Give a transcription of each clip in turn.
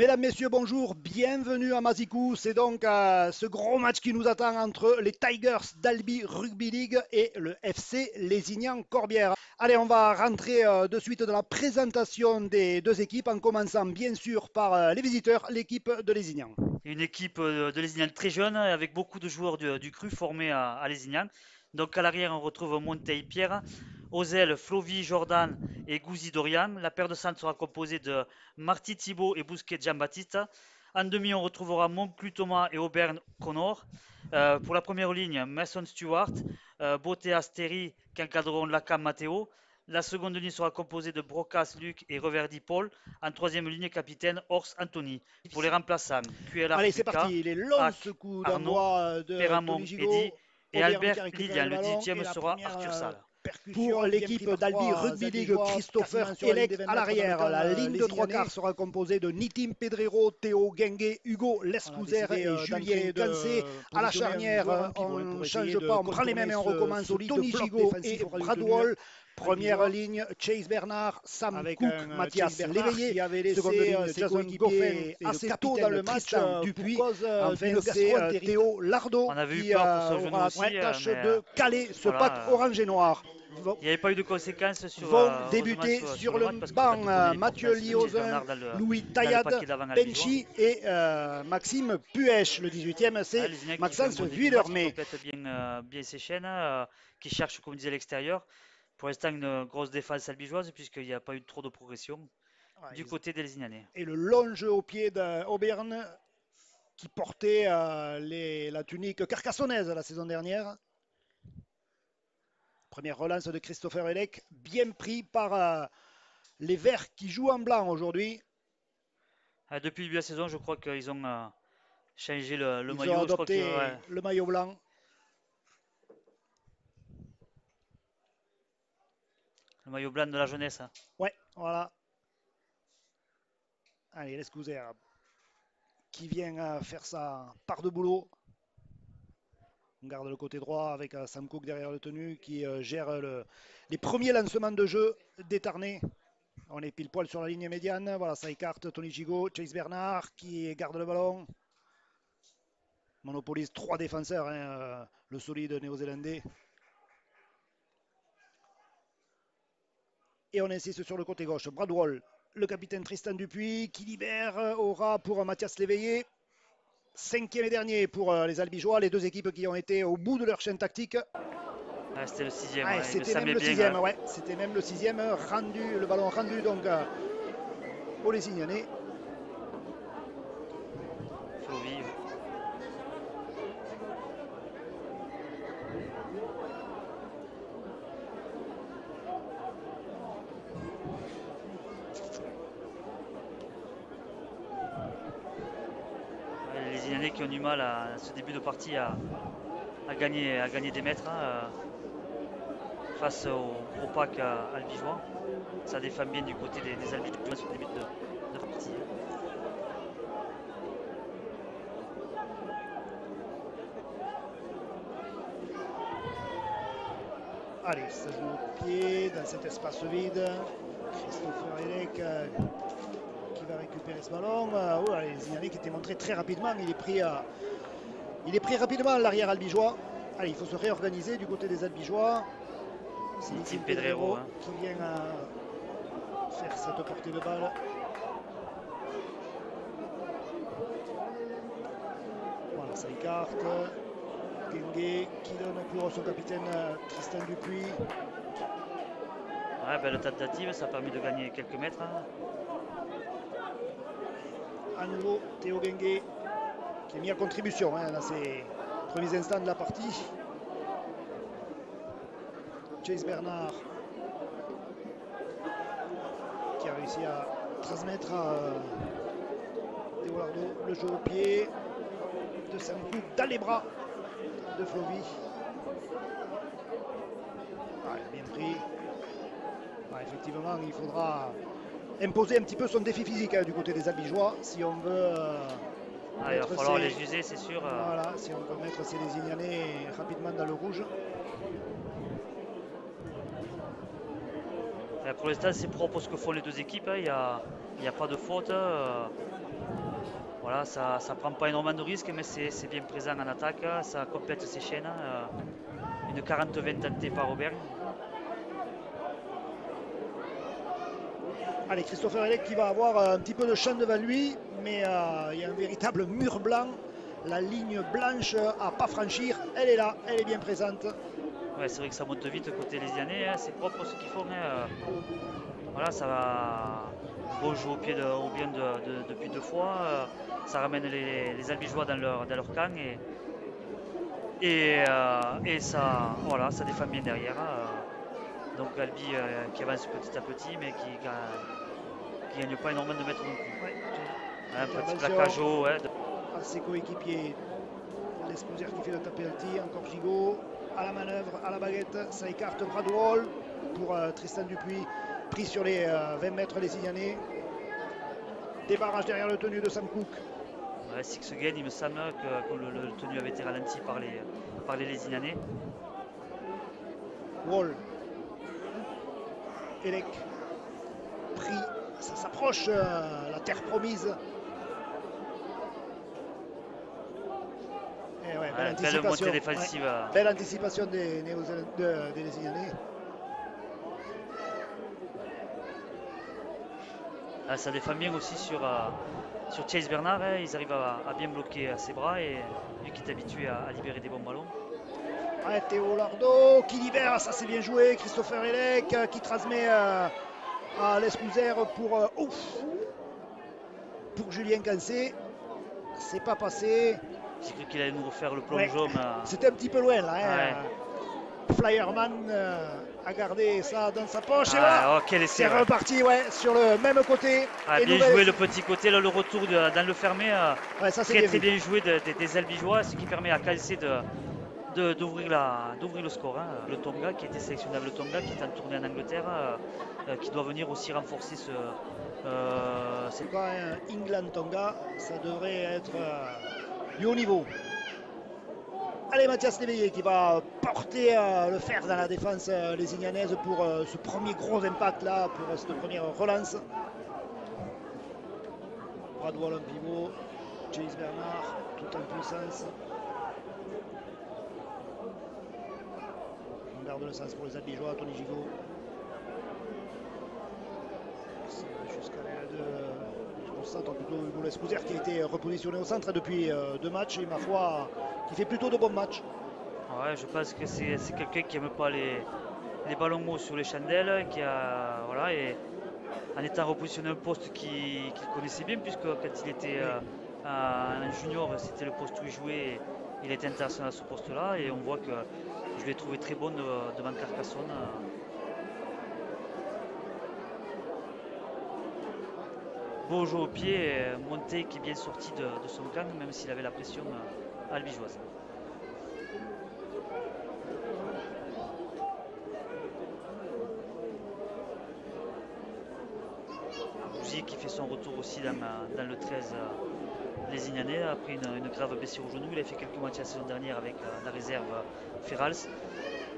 Mesdames, Messieurs, bonjour, bienvenue à Mazikou. C'est donc ce gros match qui nous attend entre les Tigers d'Albi Rugby League et le FC Lézignan Corbière. Allez, on va rentrer de suite dans la présentation des deux équipes en commençant bien sûr par les visiteurs, l'équipe de Lézignan. Une équipe de Lézignan très jeune avec beaucoup de joueurs du cru formés à Lézignan. Donc à l'arrière, on retrouve Montey Pierre, aux ailes, Flovy Jordan et Gouzi Dorian. La paire de centre sera composée de Marty Thibault et Bousquet Jean-Baptiste. En demi, on retrouvera Montclu Thomas et Auberne Connor. Pour la première ligne, Mason Stewart, Boté Astéry qui encadreront Lacam Matteo. La seconde ligne sera composée de Brocas Luc et Reverdy Paul. En troisième ligne, capitaine Ors Anthony. Pour les remplaçants, QLR Allez, c'est Lucas, parti, les longs Hack coups Arnaud, d'envoi de Peramon Tony Eddy Gigot. et Auberne qui Albert a récupéré Lilian. le Le ballon 18e et la sera première Arthur Sall. pour l'équipe d'Albi Rugby League, Christopher Elec à l'arrière. La ligne de trois quarts sera composée de Nitim Pedrero, Théo Gengue, Hugo Lescouzer et Julien Cancé. À la charnière, on ne change pas, on prend les mêmes et on recommence. Tony Gigot et Bradwell. Première ligne, Chase Bernard, Sam Cook, Mathias Léveillé. Seconde ligne, Jason Goffin assez tôt dans le match, Dupuis. Enfin, c'est Théo Lardo On avait eu qui peur pour ce genou aura aussi, la tâche mais de caler ce voilà, pack orange et noir. Il n'y avait pas eu de conséquences sur, Vont heureusement débuter sur le match parce que banc quand on connaît les Mathieu confiances de Chase Liozin, Bernard Louis dans le Taillade, paquet d'avant à Albigeois. Benchi et Maxime Puech. Le 18e, c'est Lézignan qui fait un Maxence bon début de match, qui Vuillermet. complète bien ses chaînes, qui cherche, comme disait, à l'extérieur. Pour l'instant, une grosse défense albigeoise puisqu'il n'y a pas eu trop de progression du côté des Lézignanais. Et le long jeu au pied d'Auberne qui portait la tunique carcassonnaise la saison dernière. Première relance de Christopher Elec, bien pris par les Verts qui jouent en blanc aujourd'hui. Depuis le début de la saison, je crois qu'ils ont changé le Ils maillot. ont Je crois adopté le maillot blanc. le maillot blanc de la jeunesse. Ouais, voilà. Allez, Lescouzer qui vient faire sa part de boulot. On garde le côté droit avec Sam Cook derrière le tenu qui gère les premiers lancements de jeu d'étarné. On est pile poil sur la ligne médiane. Voilà, ça écarte Tony Gigot, Chase Bernard qui garde le ballon. Monopolise trois défenseurs, le solide néo-zélandais. Et on insiste sur le côté gauche. Bradwell, le capitaine Tristan Dupuis qui libère aura pour Mathias Léveillé. Cinquième et dernier pour les Albigeois, les deux équipes qui ont été au bout de leur chaîne tactique. C'était le sixième. C'était même le sixième, c'était même le sixième rendu, le ballon rendu donc aux Lézignanais. Flovy. Les Lézignanais qui ont du mal à ce début de partie à gagner des mètres face au pack albigeois. Ça défend bien du côté des albigeois sur le début de partie. Allez, ça joue au pied dans cet espace vide. Christopher Elec qui va récupérer ce ballon. Les Lézignanais qui étaient montrés très rapidement. Il est pris rapidement à l'arrière albigeois. Allez, il faut se réorganiser du côté des albigeois. C'est Nitim Pedrero qui vient faire cette portée de balle. Voilà, ça écarte. Gengue qui donne pour son capitaine Tristan Dupuis. Ouais, belle tentative, ça a permis de gagner quelques mètres. À nouveau, Théo Gengue qui est mis à contribution dans ses premiers instants de la partie. Chase Bernard qui a réussi à transmettre à Théo Lardo le jeu au pied de Sam Cook dans les bras de Flovy. Bien pris. Effectivement, il faudra imposer un petit peu son défi physique du côté des Albigeois si on veut. Il va falloir les user, c'est sûr. Voilà, si on veut mettre ces Lézignanais rapidement dans le rouge. Pour l'instant, c'est propre ce que font les deux équipes. Il n'y a pas de faute. Voilà, ça ne prend pas énormément de risques, mais c'est bien présent en attaque. Ça complète ses chaînes. Une 40-20 tentée par Aubergne. Allez, Christopher Elec qui va avoir un petit peu de champ devant lui, mais il y a un véritable mur blanc. La ligne blanche à pas franchir, elle est là, elle est bien présente. Ouais, c'est vrai que ça monte vite côté Lésianais, hein, c'est propre ce qu'ils font. Hein. Voilà, ça va. Bon jeu au pied au bien depuis 2 fois. Ça ramène les Albigeois dans leur camp et ça, voilà, ça défend bien derrière. Donc Albi qui avance petit à petit, mais qui gagne pas énormément de mètres non plus. Ouais. Un petit plaquage haut. Ouais, à ses coéquipiers. L'Escouser qui fait le penalty, encore Gigot à la manœuvre, à la baguette, ça écarte Bradwell pour Tristan Dupuis, pris sur les 20 mètres les Lézignanais. Débarrage derrière le tenu de Sam Cook. Ouais, Six Again, il me semble que le tenu avait été ralenti par les Lézignanais. Wall. Elec. Pris. Ça s'approche, la terre promise. Et ouais, belle montée défensive. Ouais, belle anticipation des Lézignanais. Ça défend bien aussi sur Chase Bernard. Hein. Ils arrivent à bien bloquer ses bras et lui qui est habitué à libérer des bons ballons. Ouais, Théo Lardo qui libère, ça c'est bien joué. Christopher Elec qui transmet à l'Escouser pour Julien Cancé. C'est pas passé. J'ai cru qu'il allait nous refaire le plongeon. Ouais. C'était un petit peu loin là. Hein. Ouais. Flyerman a gardé ça dans sa poche. Et voilà. C'est reparti sur le même côté. Bien joué le petit côté, là, le retour dans le fermé. Ça, très bien joué des Albigeois, ce qui permet à Cancé d'ouvrir le score. Hein. Le Tonga qui était sélectionnable, le Tonga qui est en tournée en Angleterre, qui doit venir aussi renforcer ce. C'est pas un England-Tonga, ça devrait être du haut niveau. Allez, Mathias Léveillé qui va porter le fer dans la défense lézignanaise pour ce premier gros impact là, pour cette première relance. Bradwell en pivot, Chase Bernard tout en puissance. On garde le sens pour les Albigeois, Tony Gigot. Jusqu'à l'aile de centre, plutôt Hugo Lescouser qui a été repositionné au centre depuis 2 matchs et ma foi qui fait plutôt de bons matchs. Ouais, je pense que c'est quelqu'un qui n'aime pas les ballons hauts sur les chandelles, voilà, et en étant repositionné un poste qu'il connaissait bien, puisque quand il était en junior, c'était le poste où il jouait, et il était international à ce poste-là, et on voit que je l'ai trouvé très bon devant Carcassonne. Beau jeu au pied, Monté qui est bien sorti de son camp, même s'il avait la pression albigeoise. Bouzy qui fait son retour aussi dans le 13 lézignanais après une grave blessure au genou. Il a fait quelques matchs la saison dernière avec la réserve Ferrals.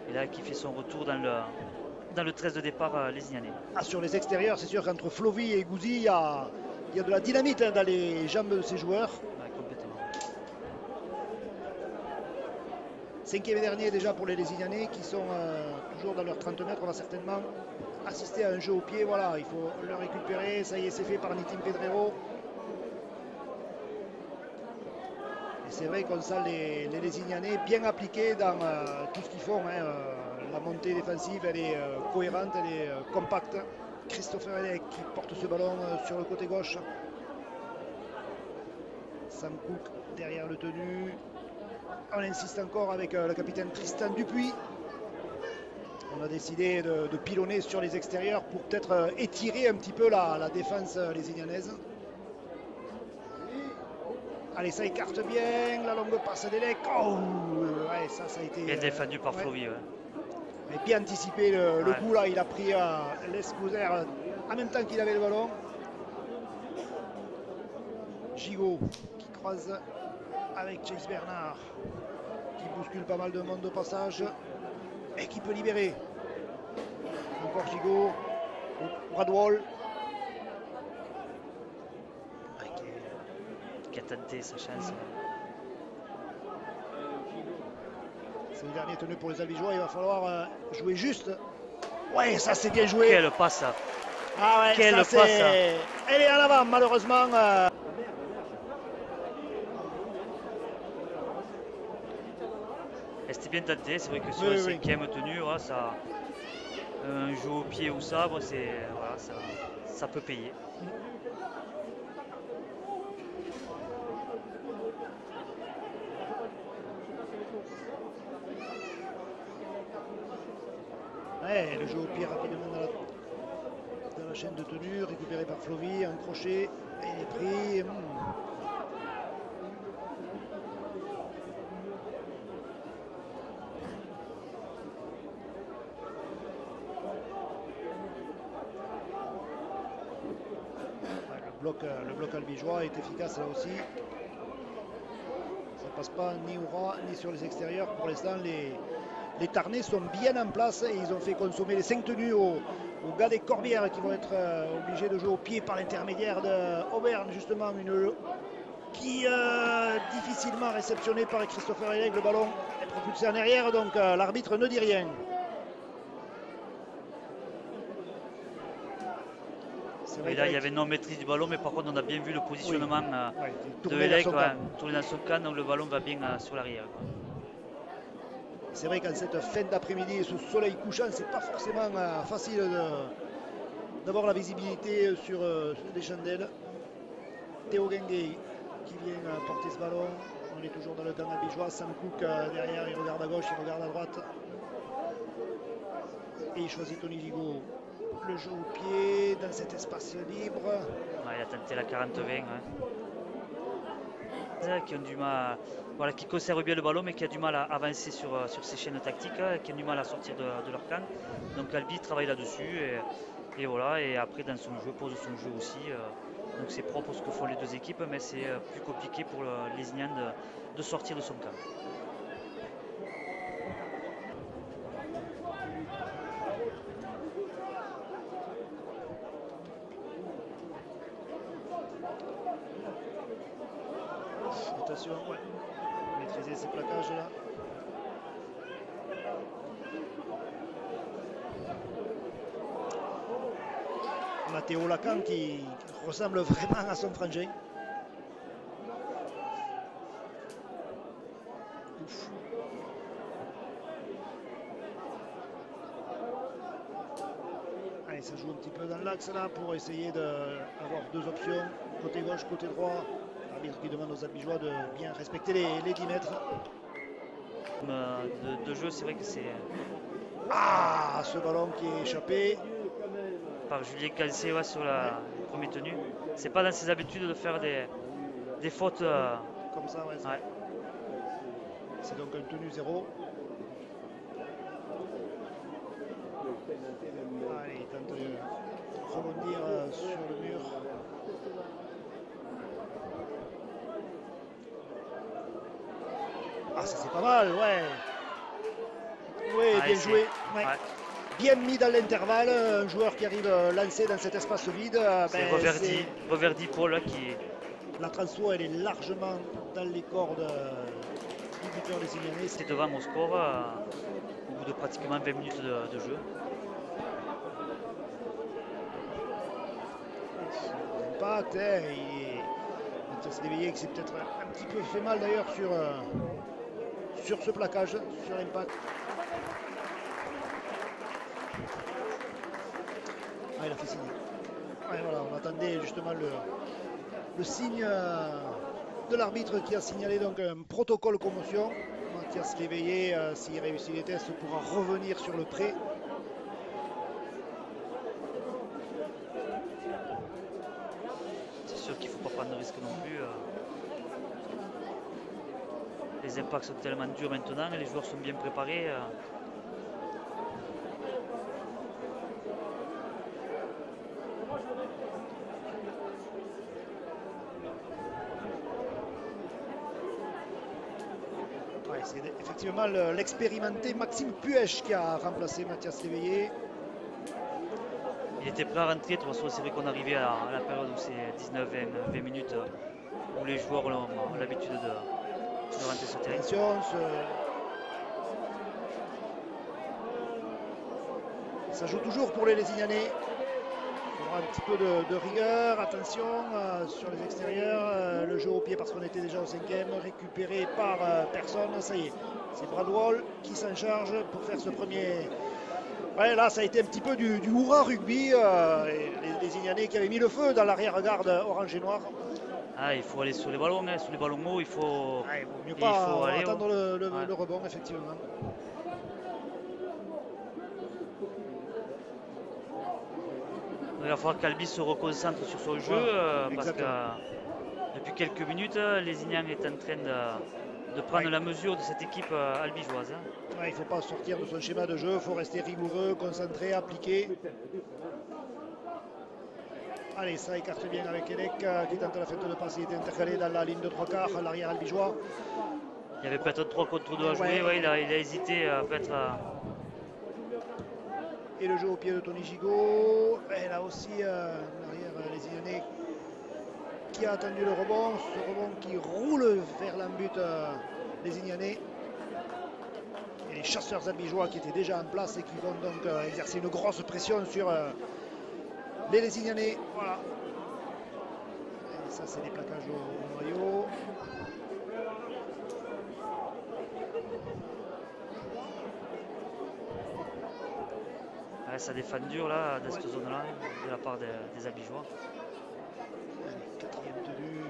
Et là qui fait son retour dans le 13 de départ lézignanais. Sur les extérieurs, c'est sûr qu'entre Flovy et Gouzy, il y a de la dynamite dans les jambes de ces joueurs. Ouais, complètement. 5e et dernier déjà pour les Lézignanais qui sont toujours dans leurs 30 mètres. On va certainement assister à un jeu au pied. Voilà, il faut le récupérer. Ça y est, c'est fait par Nitim Pedrero. Et c'est vrai qu'on sent les Lézignanais bien appliqués dans tout ce qu'ils font. Hein. La montée défensive, elle est cohérente, elle est compacte. Christopher Elec qui porte ce ballon sur le côté gauche. Sam Cook derrière le tenu. On insiste encore avec le capitaine Tristan Dupuis. On a décidé de pilonner sur les extérieurs pour peut-être étirer un petit peu la défense lézignanaise. Allez, ça écarte bien. La longue passe d'Elec. Oh, ouais, ça a été bien défendu par Flovy. Ouais. Mais bien anticipé le coup là. Il a pris l'Escouser en même temps qu'il avait le ballon. Gigot qui croise avec Chase Bernard qui bouscule pas mal de monde au passage et qui peut libérer. Encore Gigot, Bradwell qui a tenté sa chance. C'est le dernier tenu pour les Albigeois, il va falloir jouer juste. Ouais, ça c'est bien joué. Quelle passe! Ah ouais, quelle ça passe! Elle est en avant, malheureusement. C'était bien tenté, c'est vrai que sur le cinquième tenu, voilà, ça, un jeu au pied ou ça, bon, voilà, ça peut payer. Ouais, le jeu au pied rapidement dans la chaîne de tenue, récupéré par Flovy, un crochet, et il est pris. Le bloc albigeois est efficace là aussi. Ça passe pas ni au ras ni sur les extérieurs. Pour l'instant, les Tarnais sont bien en place et ils ont fait consommer les 5 tenues aux gars des Corbières qui vont être obligés de jouer au pied par l'intermédiaire d'Auvergne, justement, qui difficilement réceptionné par Christopher Elec. Le ballon est propulsé en arrière, donc l'arbitre ne dit rien. Et là, il y avait non maîtrise du ballon, mais par contre, on a bien vu le positionnement de Elec, tourner dans son camp, donc le ballon va bien sur l'arrière. C'est vrai qu'en cette fin d'après-midi, sous soleil couchant, c'est pas forcément facile d'avoir la visibilité sur les chandelles. Théo Gengué qui vient porter ce ballon. On est toujours dans le camp albigeois. Sam Cook derrière, il regarde à gauche, il regarde à droite. Et il choisit Tony Ligo. Le jeu au pied dans cet espace libre. Ouais, il a tenté la 40-20. Qui ont du mal, voilà, qui conservent bien le ballon, mais qui a du mal à avancer sur ces chaînes tactiques, qui ont du mal à sortir de leur camp. Donc Albi travaille là-dessus et voilà. Et après dans son jeu, pose son jeu aussi. Donc c'est propre ce que font les deux équipes, mais c'est plus compliqué pour les Ignans de sortir de son camp. Attention, ouais. Maîtriser ces plaquages là. Matteo Lacan qui ressemble vraiment à son frangin. Ouf. Allez, ça joue un petit peu dans l'axe là pour essayer d'avoir deux options, côté gauche, côté droit. L'arbitre qui demande aux Albigeois de bien respecter les 10 mètres. De jeu, c'est vrai que c'est... Ah, ce ballon qui est échappé. Par Julien Calcé sur la première tenue. C'est pas dans ses habitudes de faire des fautes. Comme ça, ouais. C'est donc un tenue 0. Allez, il tente de rebondir sur le mur. Ah, ça c'est pas mal, ouais. Oui, bien joué. Ouais. Bien mis dans l'intervalle, un joueur qui arrive lancé dans cet espace vide. C'est Reverdy Paul qui... La transfo, elle est largement dans les cordes du buteur des Signanais. C'est devant au score au bout de pratiquement 20 minutes de jeu. Impact, il s'est réveillé que c'est peut-être un petit peu fait mal d'ailleurs sur ce plaquage, sur l'impact. Ah, il a fait signe. Ouais, voilà, on attendait justement le signe de l'arbitre qui a signalé donc un protocole commotion. Mathias Léveillé, s'il réussit les tests, pourra revenir sur le prêt. C'est sûr qu'il ne faut pas prendre de risque non plus. Les impacts sont tellement durs maintenant et les joueurs sont bien préparés. Ouais, c'est effectivement l'expérimenté Maxime Puech qui a remplacé Mathias Léveillé. Il était prêt à rentrer, de toute façon c'est vrai qu'on arrivait à la période où c'est 19-20 minutes où les joueurs ont l'habitude de rentrer sur le terrain. Attention, ça joue toujours pour les Lézignanais. Il faudra un petit peu de rigueur. Attention sur les extérieurs. Le jeu au pied parce qu'on était déjà au 5e. Récupéré par personne. Ça y est, c'est Bradwell qui s'en charge pour faire ce premier. Ouais, là, ça a été un petit peu du hurrah rugby. Les Lézignanais qui avaient mis le feu dans l'arrière-garde orange et noir. Ah, il faut aller sur les ballons, hein, sur les ballons hauts. Il faut, il vaut mieux pas aller attendre le rebond, effectivement. Il va falloir qu'Albi se reconcentre sur son jeu parce que depuis quelques minutes, Lézignan est en train de prendre la mesure de cette équipe albigeoise. Hein. Il ne faut pas sortir de son schéma de jeu, il faut rester rigoureux, concentré, appliqué. Allez, ça écarte bien avec Elec qui tente la fête de passe, il était intercalé dans la ligne de 3/4, l'arrière albigeois. Il y avait peut-être 3 contre 2 à jouer, il a hésité peut-être à... Et le jeu au pied de Tony Gigot. Et là aussi, l'arrière lézignané qui a attendu le rebond. Ce rebond qui roule vers l'embut lézignané. Et les chasseurs albigeois qui étaient déjà en place et qui vont donc exercer une grosse pression sur les lézignanais. Voilà. Et ça, c'est des plaquages au noyau. Ça défend dur là, dans cette zone-là, de la part des albigeois. Quatrième tenue.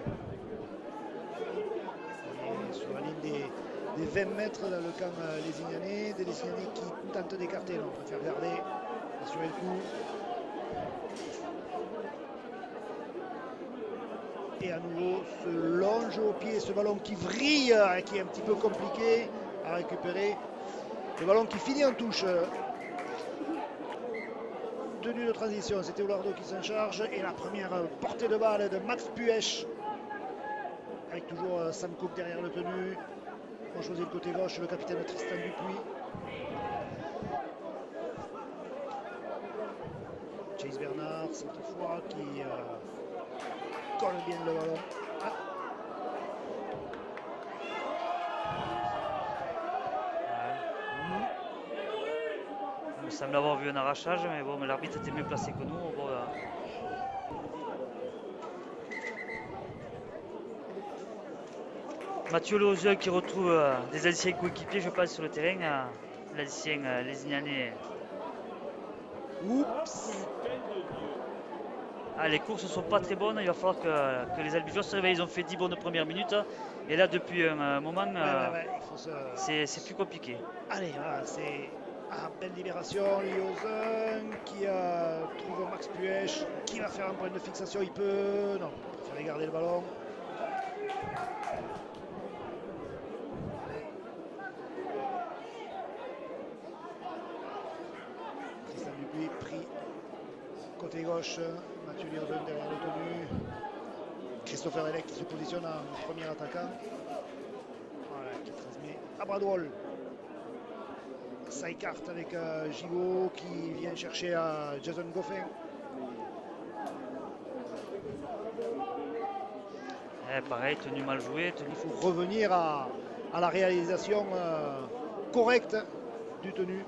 Sur la ligne des 20 mètres dans le camp lézignanais. Des lézignanais qui tentent d'écarter. On préfère garder, assurer le coup. Et à nouveau, ce long jeu au pied, ce ballon qui vrille, qui est un petit peu compliqué à récupérer. Le ballon qui finit en touche. Tenue de transition, c'était Oulardo qui s'en charge. Et la première portée de balle de Max Puech. Avec toujours Sam Cook derrière le tenu. On choisit le côté gauche, le capitaine Tristan Dupuis. Chase Bernard, cette fois, qui colle bien le ballon. Ah. Il me semble avoir vu un arrachage, mais bon, l'arbitre était mieux placé que nous. Bon, Mathieu Lozeux qui retrouve des anciens coéquipiers, je pense, sur le terrain. L'ancien lézignanais. Oups. Ah, les courses ne sont pas très bonnes, il va falloir que les albigeois se réveillent. Ils ont fait 10 bonnes premières minutes. Et là, depuis un moment, c'est plus compliqué. Allez, voilà, c'est belle libération. Liozen qui trouve Max Puech, qui va faire un point de fixation. Il peut. Non, il préfère garder le ballon. Tristan Dupuis pris côté gauche. Mathieu Liozen derrière le tenu. Christopher Elec qui se positionne en premier attaquant. Voilà, qui transmet à Bradwell. Ça écarte avec Gigot qui vient chercher Jason Goffin. Pareil, tenue mal jouée. Il faut revenir à la réalisation correcte du tenu.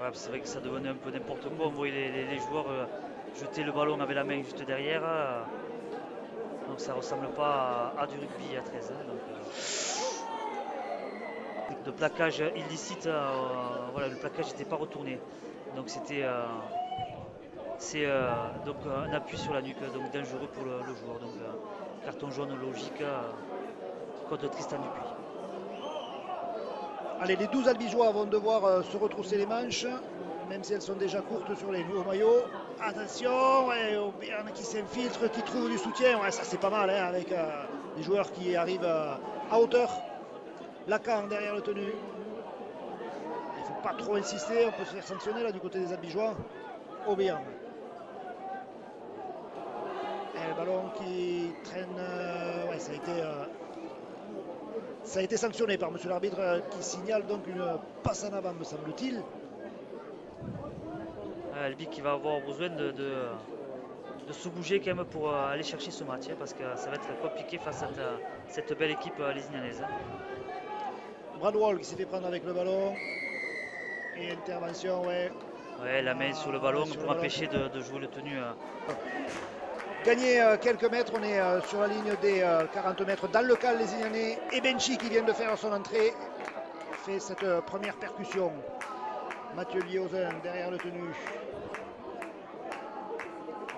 Ouais, c'est vrai que ça devenait un peu n'importe quoi. On voyait les joueurs jeter le ballon avec la main juste derrière. Donc ça ne ressemble pas à du rugby à 13. De plaquage illicite, voilà, le plaquage n'était pas retourné. Donc c'était donc un appui sur la nuque, donc dangereux pour le joueur. Donc carton jaune logique contre Tristan Dupuis. Allez, les 12 albigeois vont devoir se retrousser les manches, même si elles sont déjà courtes sur les nouveaux maillots. Attention, ouais, Auberne qui s'infiltre, qui trouve du soutien. Ouais, ça c'est pas mal hein, avec les joueurs qui arrivent à hauteur. Lacan derrière le tenu. Il ne faut pas trop insister, on peut se faire sanctionner là du côté des albigeois. Auberne. Et le ballon qui traîne. Ouais, ça a été sanctionné par monsieur l'arbitre qui signale donc une passe en avant, me semble-t-il. Albi qui va avoir besoin de se bouger quand même pour aller chercher ce match, hein, parce que ça va être compliqué face à cette belle équipe lézignanaise. Bradwell qui s'est fait prendre avec le ballon. Et intervention, ouais. Ouais, la main sur le ballon pour empêcher de jouer le tenu. Gagner quelques mètres, on est sur la ligne des 40 mètres dans le cal lézignanais. Et Benchi qui vient de faire son entrée fait cette première percussion. Mathieu Liozin derrière le tenu.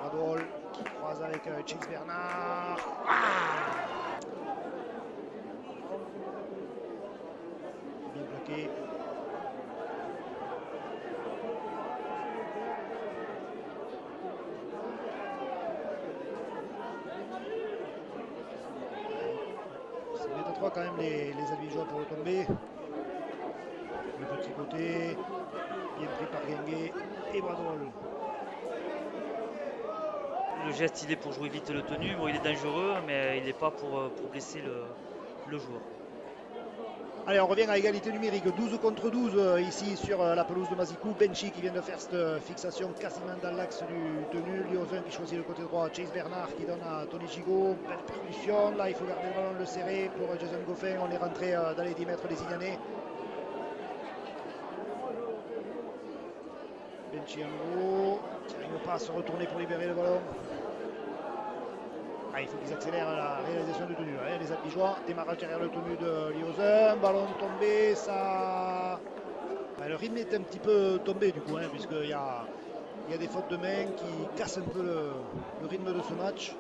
Bradwell qui croise avec Chase Bernard. Bien bloqué. Quand même les Albigeois pour le tomber. Le petit côté, bien pris par Guinguet et Bradwell. Le geste, il est pour jouer vite le tenu. Bon, il est dangereux, mais il n'est pas pour blesser le joueur. Allez, on revient à égalité numérique, 12 contre 12 ici sur la pelouse de Mazicou. Benchi qui vient de faire cette fixation quasiment dans l'axe du tenu. Liozin qui choisit le côté droit. Chase Bernard qui donne à Tony Gigot. Belle percussion. Là, il faut garder le ballon, le serrer pour Jason Goffin. On est rentré dans les 10 mètres lézignanais. Benchi en haut. Qui n'arrive pas à se retourner pour libérer le ballon. Il faut qu'ils accélèrent la réalisation du tenu. Les Albigeois, démarrage derrière le tenu de Liozin, ballon tombé, ça... le rythme est un petit peu tombé du coup, puisqu'il y a des fautes de main qui cassent un peu le rythme de ce match.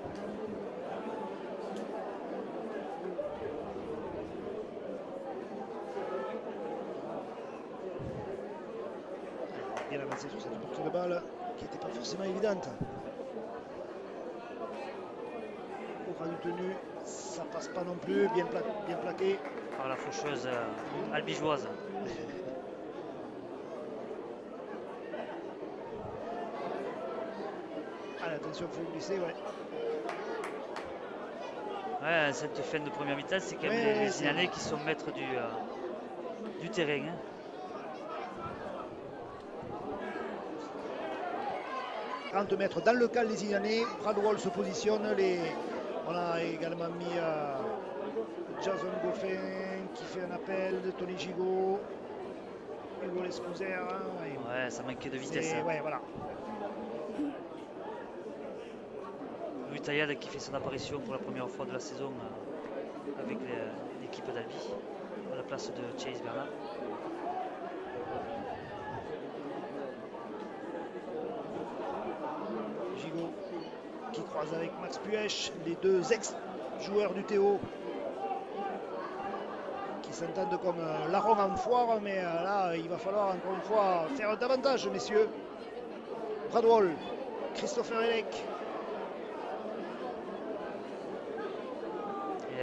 Bien avancé sur cette portée de balle qui n'était pas forcément évidente. Du tenu, ça passe pas non plus, bien plaqué. Par la faucheuse albigeoise. Attention, il faut glisser, ouais. Ouais, cette fin de première mi-temps, c'est quand même les Lézignanais qui sont maîtres du terrain. 30 mètres dans le cal lézignanais, Bradwell se positionne, on a également mis Jason Goffin qui fait un appel de Tony Gigot, Hugo Lescouser. Ouais, ça manquait de vitesse. Ouais, voilà. Louis Taillade qui fait son apparition pour la première fois de la saison avec l'équipe d'Albi à la place de Chase Bernard. Gigot qui croise avec Max Puech, les deux ex-joueurs du Théo qui s'entendent comme larron en foire, mais là il va falloir encore une fois faire davantage, messieurs. Bradwell, Christopher Elec.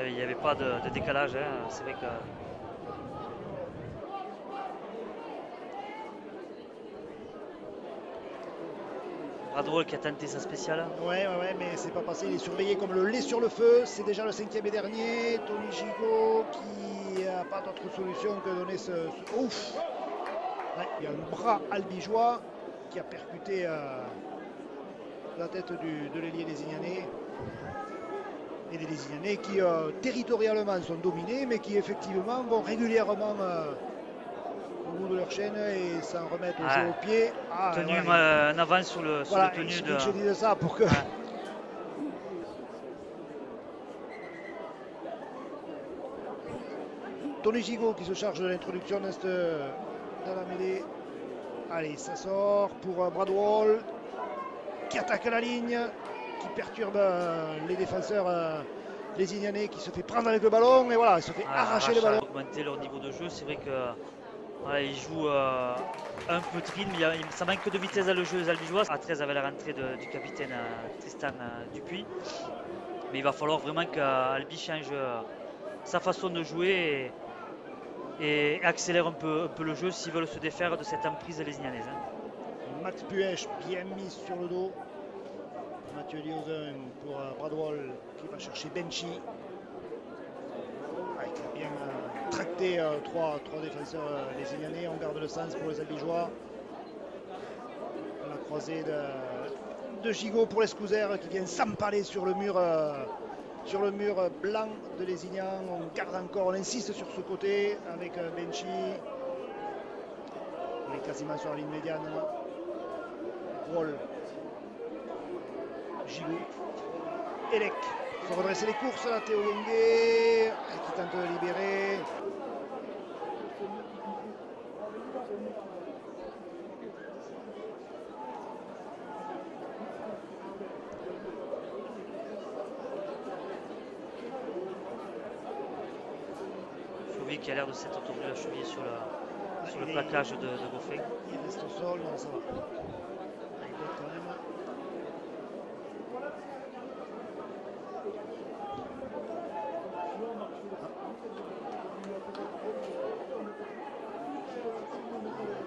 Il n'y avait pas de décalage, c'est vrai que... Bradwell qui a tenté sa spéciale. Ouais, mais c'est pas passé. Il est surveillé comme le lait sur le feu. C'est déjà le 5e et dernier. Tony Gigot qui n'a pas d'autre solution que donner ce... Ouf! Ouais, il y a un bras albigeois qui a percuté la tête de l'ailier lézignanais. Et des Lézignanais qui territorialement sont dominés, mais qui effectivement vont régulièrement au bout de leur chaîne et s'en remettre au jeu au pied. Tenu en avance sur le tenu de... Je disais ça pour que... Tony Gigot qui se charge de l'introduction dans la mêlée. Allez, ça sort pour Bradwell qui attaque la ligne, qui perturbe les défenseurs lézignanais, qui se fait prendre avec le ballon et voilà, il se fait arracher le ballon. Augmenter leur niveau de jeu, c'est vrai que voilà, ils jouent un peu de rythme, ça manque de vitesse dans le jeu des Albigeois. À 13 avec la rentrée du capitaine Tristan Dupuis, mais il va falloir vraiment qu'Albi change sa façon de jouer et accélère un peu le jeu s'ils veulent se défaire de cette emprise lézignanaise. Max Puech bien mis sur le dos. Mathieu Liozin pour Bradwell qui va chercher Benchi. Qui a bien tracté trois défenseurs lézignanais. On garde le sens pour les Albigeois. La croisée de Gigot pour l'Escouser qui vient s'empaler sur le mur blanc de Lézignan. On garde encore, on insiste sur ce côté avec Benchi. On est quasiment sur la ligne médiane. Roll. Gigot. Elec. Il faut redresser les courses là, Théo Gengué qui tente de libérer. Qui a l'air de s'être entouré la cheville sur le plaquage de Goffin. Il reste au sol, non, ça va. Il doit quand même.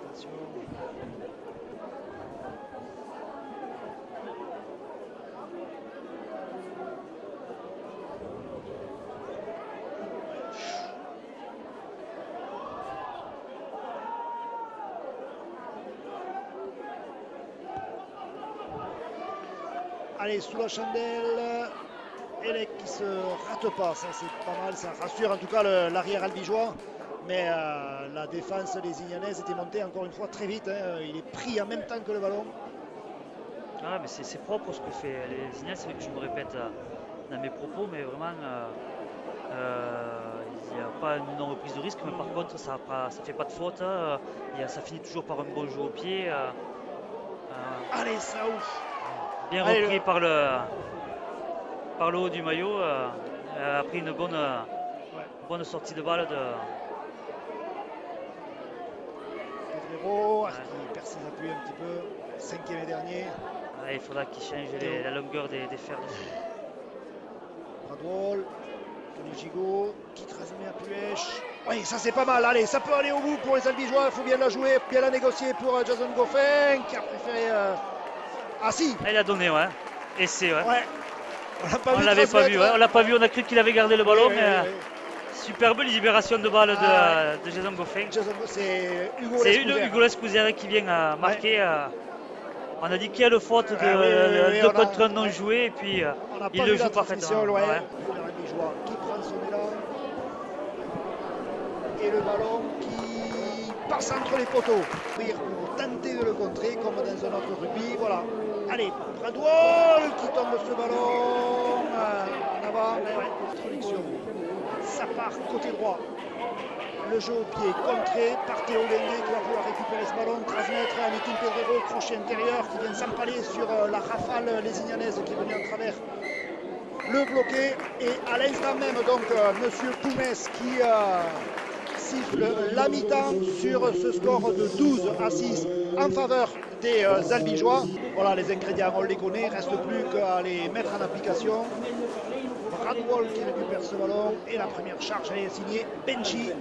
Attention. Allez, sous la chandelle, Elec qui se rate pas, ça c'est pas mal, ça rassure en tout cas l'arrière albigeois. Mais la défense des Ignanaises était montée encore une fois très vite, hein. Il est pris en même temps que le ballon. Ah, mais c'est propre ce que fait les Ignanaises, c'est vrai que je me répète dans mes propos, mais vraiment il n'y a pas une énorme prise de risque, mais par contre ça ne fait pas de faute, ça finit toujours par un bon jeu au pied. Allez, ça ouf. Bien repris par le haut du maillot, après une bonne sortie de balle de Pedrero, qui perd ses appuis un petit peu, 5e et dernier. Il faudra qu'il change la longueur des fers dessus. Bradwall, Tony Gigot, qui écrase bien Puech. Oui, ça c'est pas mal, allez, ça peut aller au bout pour les Albigeois, il faut bien la jouer, bien la négocier pour Jason Goffin, qui a préféré... Ah si, il a donné, ouais. Et c'est, ouais. On l'avait pas vu, ouais. On l'a pas vu, on a cru qu'il avait gardé le ballon, oui, mais oui. superbe libération de balle de Jason Goffin. C'est Hugo Lescouser qui vient marquer. On a dit qu'il y a le faute de contre un non joué, et puis il le joue parfaitement. Qui prend son élan. Et le ballon qui passe entre les poteaux. Pour tenter de le contrer, comme dans un autre rugby. Voilà. Allez, Bradwall qui tombe ce ballon. En avant. Introduction. Ça part côté droit. Le jeu au pied contré par Théo Gengué qui va pouvoir récupérer ce ballon, transmettre à Nitin Pedrero, crochet intérieur qui vient s'empaler sur la rafale lézignanaise qui est venue en travers. Le bloqué et à l'instant même donc monsieur Poumès qui siffle la mi-temps sur ce score de 12-6 en faveur des Albigeois. Voilà, les ingrédients on les connaît, reste plus qu'à les mettre en application. Bradwall qui récupère ce ballon et la première charge est signée Benchi.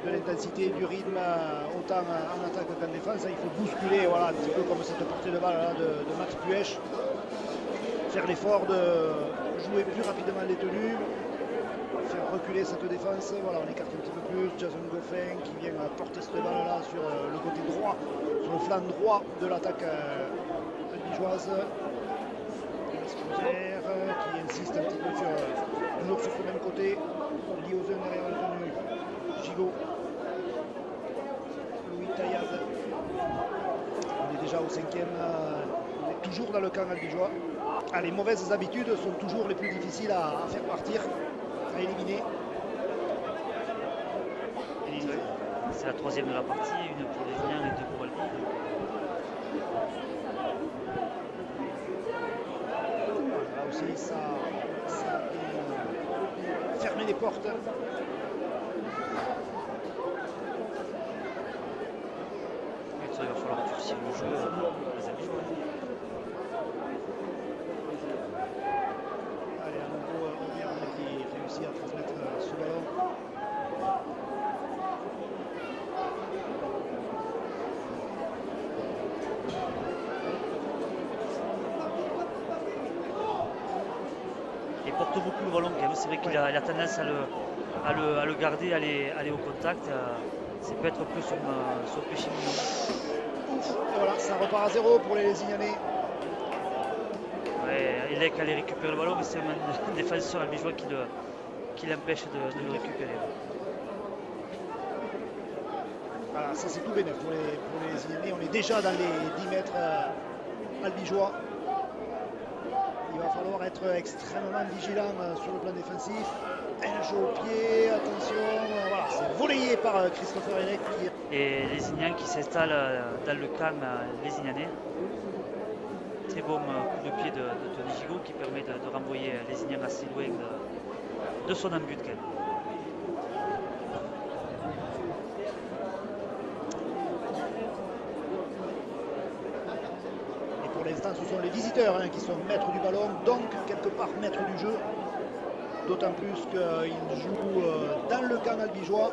De l'intensité, du rythme, autant en attaque qu'en défense. Il faut bousculer, voilà, un petit peu comme cette portée de balle là, de Max Puech. Faire l'effort de jouer plus rapidement les tenues, faire reculer cette défense. Voilà, on écarte un petit peu plus. Jason Goffin qui vient porter cette balle là sur le côté droit, sur le flanc droit de l'attaque albigeoise. Escouser qui insiste un petit peu toujours sur ce même côté. Liozun derrière le tenu. Gigot, Louis Taillade, on est déjà au 5e, on est toujours dans le camp albigeois. Ah, les mauvaises habitudes sont toujours les plus difficiles à faire partir, à éliminer. C'est la 3e de la partie, une pour les Liens et 2 pour Albi. Là aussi, ça fermer les portes. Il va falloir durcir le jeu les Albigeois. Allez, à nouveau, Auvergne qui réussit à transmettre ce ballon. Il porte beaucoup le ballon quand même. C'est vrai qu'il a tendance à le garder, à aller au contact. C'est peut-être plus son péché mignon. Ouf, et voilà, ça repart à 0 pour les Lézignanais. Ouais, Elec allait récupérer le ballon, mais c'est un défenseur albigeois qui l'empêche de le récupérer. Voilà, ça c'est tout bénef pour les Lézignanais. On est déjà dans les 10 mètres albigeois. Il va falloir être extrêmement vigilant sur le plan défensif. Un jeu au pied, attention, voilà, c'est volleyé par Christopher Elec. Et Lézignan qui s'installe dans le camp lézignanais. Très bon coup de pied de Tony Gigot qui permet de renvoyer Lézignan assez loin de son embut quand même. Et pour l'instant, ce sont les visiteurs qui sont maîtres du ballon, donc quelque part maîtres du jeu. D'autant plus qu'ils jouent dans le camp albigeois.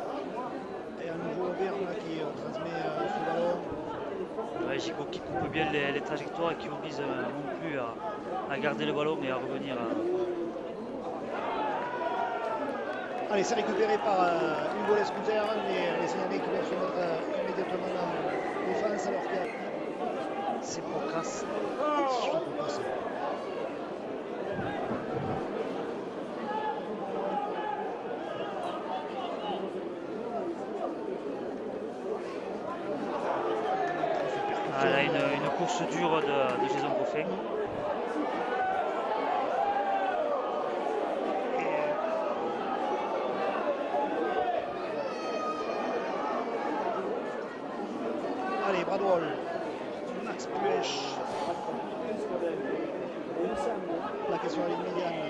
Et à nouveau Auvergne qui transmet ce ballon. Ouais, Gigot qui coupe bien les trajectoires et qui oblige non plus à garder le ballon et à revenir. Allez, c'est récupéré par Hugo Lescouter, les Sénégalais qui doivent se mettre immédiatement en défense alors qu'il y a... C'est Procas. Ah, là, une course dure de Jason Goffin. Allez, Bradwell, Max Puech. La question à ligne médiane.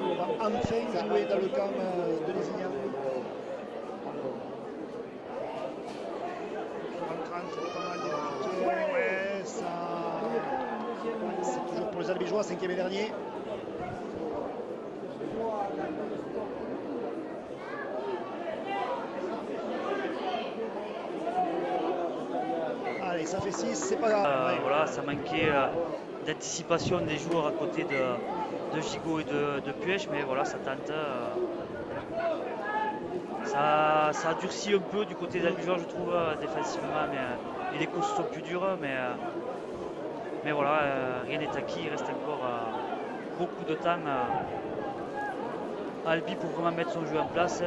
On va enfin jouer dans le camp de Lézignan. Ouais, ça... C'est toujours pour les Albigeois, 5e et dernier. Allez, ça fait 6, c'est pas grave. Voilà, ça manquait d'anticipation des joueurs à côté de Gigot et de Puech, mais voilà, ça tente. Ça a durci un peu du côté d'Albigeois, je trouve, défensivement, mais les courses sont plus dures, mais voilà, rien n'est acquis, il reste encore beaucoup de temps à Albi pour vraiment mettre son jeu en place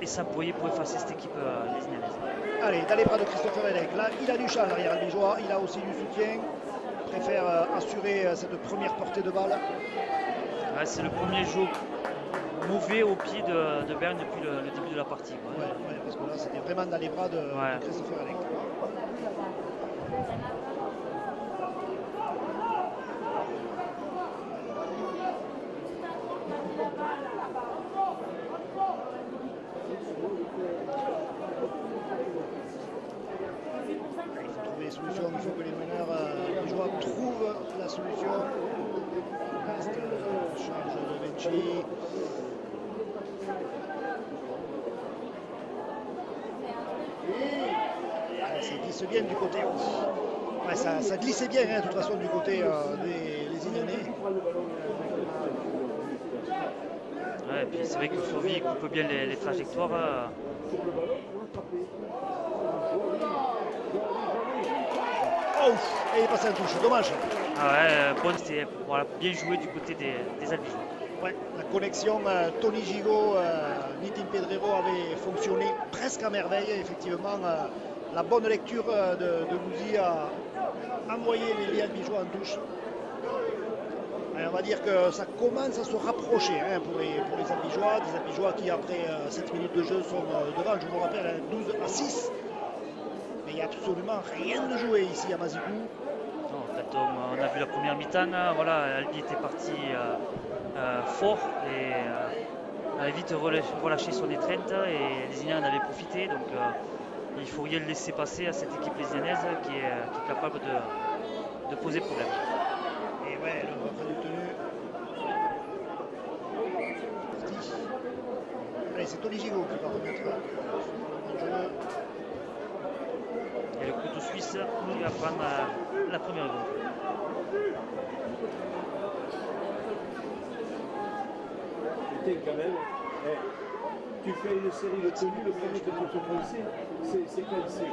et s'appuyer pour effacer cette équipe lézignanaise. Allez, dans les bras de Christopher Elec. Là, il a du champ l'arrière albigeois, il a aussi du soutien. Préfère assurer cette première portée de balle. Ouais, c'est le premier jeu mauvais au pied de Berne depuis le début de la partie. Ouais, parce que là, c'était vraiment dans les bras de Christopher Elec. Solution, il faut que les meneurs les joueurs trouvent la solution. Reste charge de Benchi. Ça glisse bien du côté. Ouais, ça glissait bien de toute façon du côté des Lézignanais. Ouais, et puis c'est vrai que Flovy coupe bien les trajectoires. Oh, et il est passé en touche, dommage. Ah ouais, bon, c'était voilà, bien joué du côté des Albigeois. Ouais, la connexion Tony Gigot, Nitin Pedrero avait fonctionné presque à merveille. Effectivement, la bonne lecture de Gouzi a envoyé les Albigeois en touche. Et on va dire que ça commence à se rapprocher pour les Albigeois, des Albigeois qui après 7 minutes de jeu sont devant, je vous rappelle, 12 à 6. Mais il n'y a absolument rien de joué ici à Mazicou. Non, quand on a vu la première mi-temps, voilà, Albi était parti fort et avait vite relâché son étreinte et Lézignan en avait profité. Donc il faut rien laisser passer à cette équipe lézignanaise qui est capable de poser problème. Et ouais, le refrain du tenu. Allez, c'est Tony Gigot qui va remettre le jeu. Et le couteau suisse qui va prendre la première gonfle. Quand même. tu fais une série de tenues, le premier que tu te penser, c'est calcé.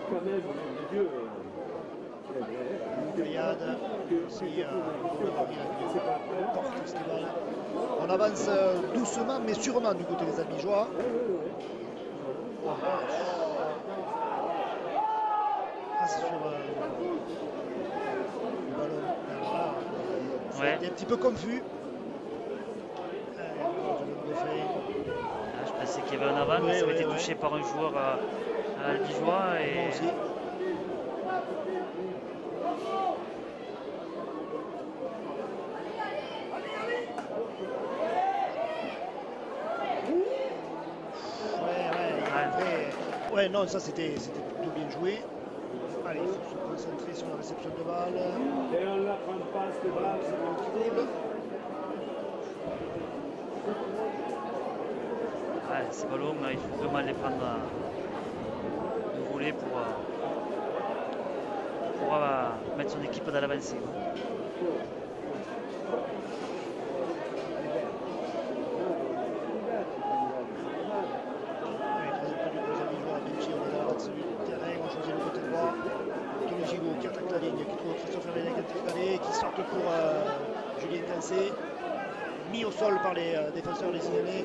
Quand même, mon Dieu. Pléiade, aussi on avance doucement mais sûrement du côté des Albigeois. Ah, c'est sur le ballon. Ouais. C'était un petit peu confus. Je pensais qu'il y avait un avant, mais ça avait été touché par un joueur albigeois. Et... Moi aussi. Ouais, non, ça c'était plutôt bien joué. Allez, il faut se concentrer sur la réception de balle. Et on la prend pas, cette balle, c'est mon dribble. Ouais, ces ballons, il faut vraiment les prendre de voler pour mettre son équipe dans l'avancée. Qui attaque la ligne, qui trouve Christopher Vedek intercalé, qui sortent pour Julien Cancé, mis au sol par les défenseurs lésignanais.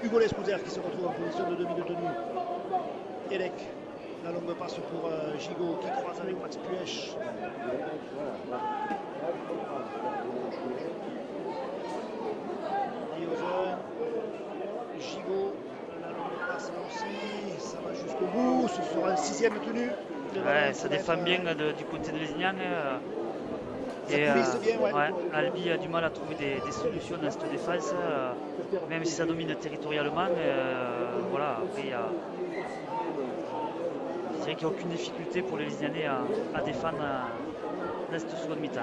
Hugo Lescouzer qui se retrouve en position de demi de tenue. Elec, la longue passe pour Gigot qui croise avec Max Puech. Diozen, Gigot, la longue passe aussi, ça va jusqu'au bout, ce sera une sixième tenue. Ouais, ça défend bien du côté de Lézignan. Et bien, ouais. Albi a du mal à trouver des solutions dans cette défense, même si ça domine territorialement. Voilà, après, je dirais qu'il n'y a aucune difficulté pour les Lézignanais à défendre dans cette seconde mi-temps.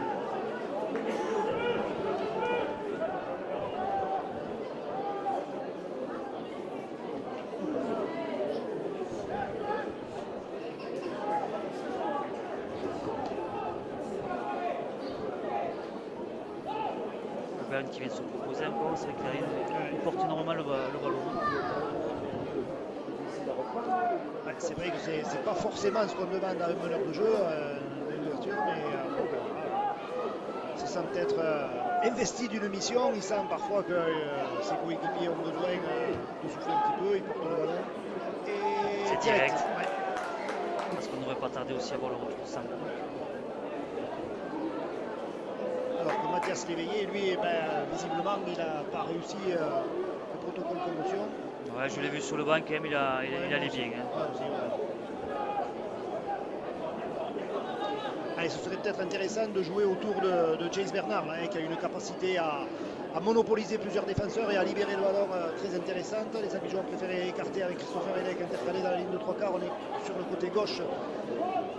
Qui vient de se proposer encore, c'est vrai qu'il porte normalement le ballon. Ouais, c'est vrai que c'est pas forcément ce qu'on demande à un meneur de jeu, l'ouverture, mais il se sent peut-être investi d'une mission, il sent parfois que ses coéquipiers ont besoin de souffler un petit peu, il porte le ballon. C'est direct. Ouais. Parce qu'on n'aurait pas tardé aussi à voir le retour de Sam. Alors que Mathias Léveillé, lui, visiblement, il n'a pas réussi le protocole commotion. Ouais, je l'ai vu sur le banc quand même, il allait bien. Hein. Allez, ce serait peut-être intéressant de jouer autour de Chase Bernard, là, qui a une capacité à monopoliser plusieurs défenseurs et à libérer le ballon très intéressante. Les Albigeois ont préféré écarter avec Christopher Vedek intercalé dans la ligne de 3/4. On est sur le côté gauche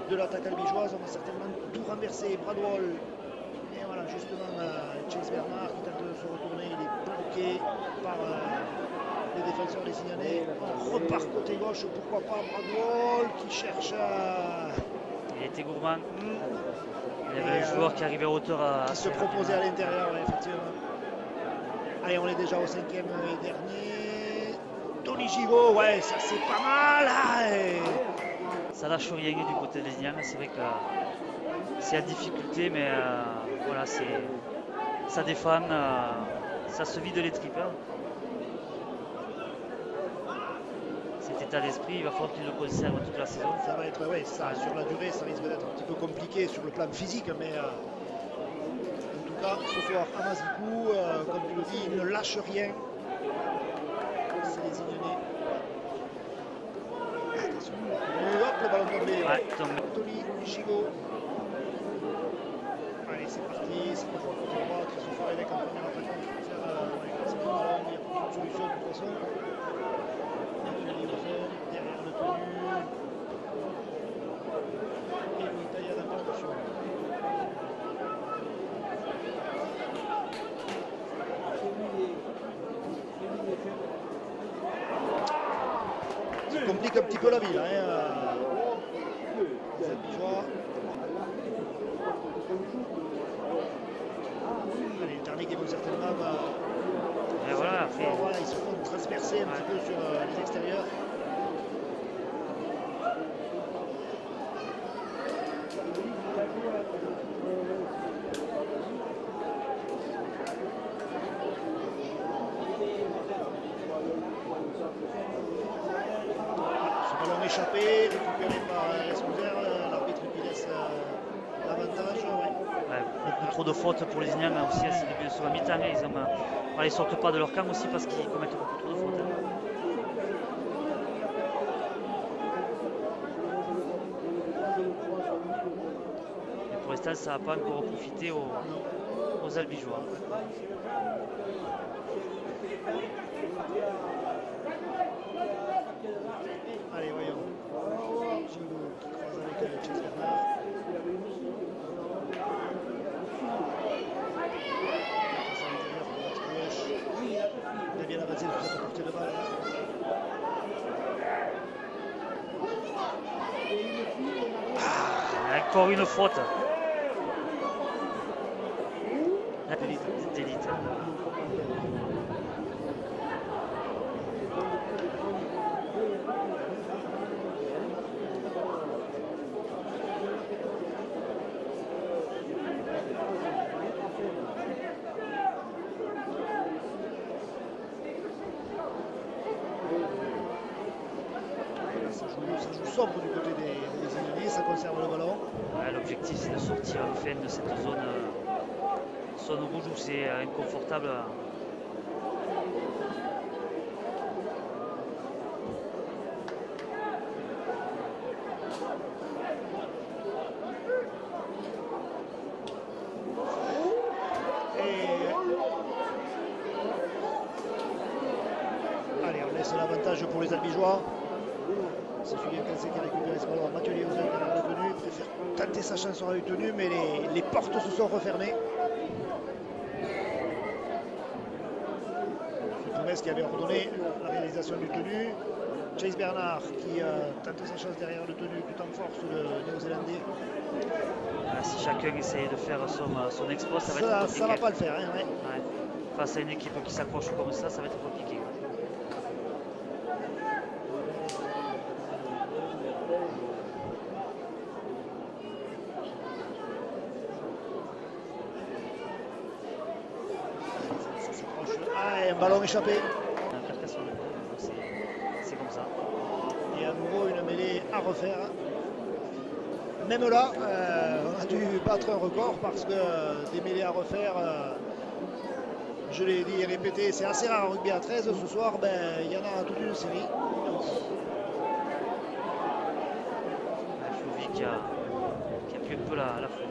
de l'attaque albigeoise. On va certainement tout renverser. Bradwell. Et voilà, justement, Chase Bernard qui tente de se retourner, il est bloqué par les défenseurs lésignanais. On repart côté gauche, pourquoi pas Bradwell qui cherche à... Il était gourmand. Il y avait un joueur qui arrivait à hauteur qui se proposait à l'intérieur, ouais, effectivement. Allez, on est déjà au cinquième et dernier. Tony Gigot, ouais, ça c'est pas mal. Ça lâche rien du côté de Lézignan, c'est vrai que c'est à difficulté, mais voilà, ça défend, ça se vide les tripes. Hein. Cet état d'esprit, il va falloir qu'il le conserve toute la saison. Ça va être, ouais, ça, sur la durée, ça risque d'être un petit peu compliqué sur le plan physique, mais en tout cas, ce soir, à Mazikou, comme tu le dis, il ne lâche rien. C'est les Ignonais. Attention, hop, le ballon tombé. Ouais, Tony Gigot. Allez, c'est parti, c'est pas pour côté droit, Christopher Vedek en première attaquant qui peut faire c'est bon, il n'y a pas de solution de toute façon. Derrière le tenu. Et une taillade en percussion. Ça complique un petit peu la vie là. Hein. Les Albigeois. Allez, le dernier qui vont certainement Et voilà, après... Alors, voilà, ils se font transpercer un petit peu sur les extérieurs. Ce ballon échappé, récupéré par Escouser, l'arbitre qui laisse l'avantage. Ouais, beaucoup trop de fautes pour les Ignans aussi, c'est le début de sur la mi-temps. Ils ne sortent pas de leur camp aussi parce qu'ils commettent beaucoup trop de fautes. Et pour l'instant, ça n'a pas encore profité aux Albigeois. Allez, voyons. Gilou qui croise avec Chase Bernard. Il a bien avancé sur cette portée de balle. Encore une faute. D'élite. Ça joue sobre du côté des Ignanais, ça conserve le ballon. Ouais, l'objectif c'est de sortir enfin de cette zone rouge où c'est inconfortable. Allez, on laisse l'avantage pour les Albigeois. C'est Julien Cancé qui a récupéré ce ballon. Mathieu Léozel qui a retenu. Il préfère tenter sa chance sur la tenue, mais les portes se sont refermées. Foumes qui avait ordonné la réalisation du tenu. Chase Bernard qui tente sa chance derrière le tenu tout en force, le néo-zélandais. Si chacun essaye de faire son exploit, ça va être compliqué. Ça va pas le faire. Hein, ouais. Ouais. Face à une équipe qui s'accroche comme ça va être compliqué. Un ballon échappé. C'est comme ça. Et à nouveau une mêlée à refaire. Même là, on a dû battre un record parce que des mêlées à refaire, je l'ai dit et répété, c'est assez rare en rugby à 13. Ce soir, il y en a toute une série. Flouvi qui a pris un peu la foule.